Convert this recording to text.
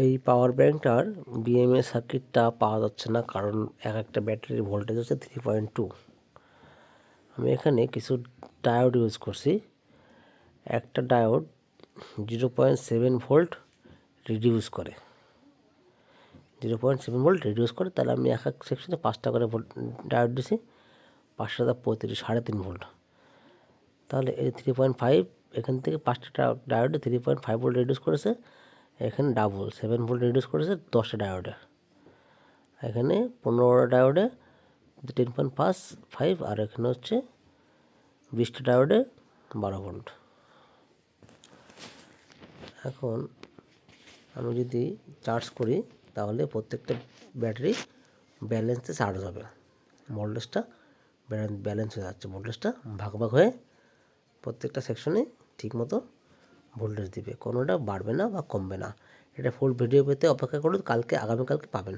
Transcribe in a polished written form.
এই পাওয়ার ব্যাঙ্কটার বিএমএ সার্কিটটা পাওয়া যাচ্ছে না, কারণ একটা ব্যাটারির ভোল্টেজ হচ্ছে 3.2। আমি এখানে কিছু ডায়োড ইউজ করছি। একটা ডায়োড 0.7 ভোল্ট রিডিউস করে, 0.7 ভোল্ট রিডিউস করে। তাহলে আমি এক সেকশনে 5টা করে ডায়োড দিছি, 5 × 35 3.5 ভোল্ট। তাহলে এই 3.5 এখান থেকে 5টা ডায়োডে 3.5 ভোল্ট রিডিউস করেছে। এখানে ডাবল 7 ভোল্ট রিডিউস করেছে 10টা ডায়োডে। এখানে 15টা ডায়োডে 10.5, আর এখানে হচ্ছে 20টা ডায়োডে 12 ভোল্ট। এখন আমি যদি চার্জ করি তাহলে প্রত্যেকটা ব্যাটারি ব্যালেন্সে চার্জ হবে, ভোল্টেজটা ব্যালেন্স হয়ে যাচ্ছে। ভোল্টেজটা ভাগ ভাগ হয়ে প্রত্যেকটা সেকশনে ঠিকমতো ভোল্টেজ দিবে, কোনোটা বাড়বে না বা কমবে না। এটা ফুল ভিডিও পেতে অপেক্ষা করুন, আগামীকালকে পাবেন।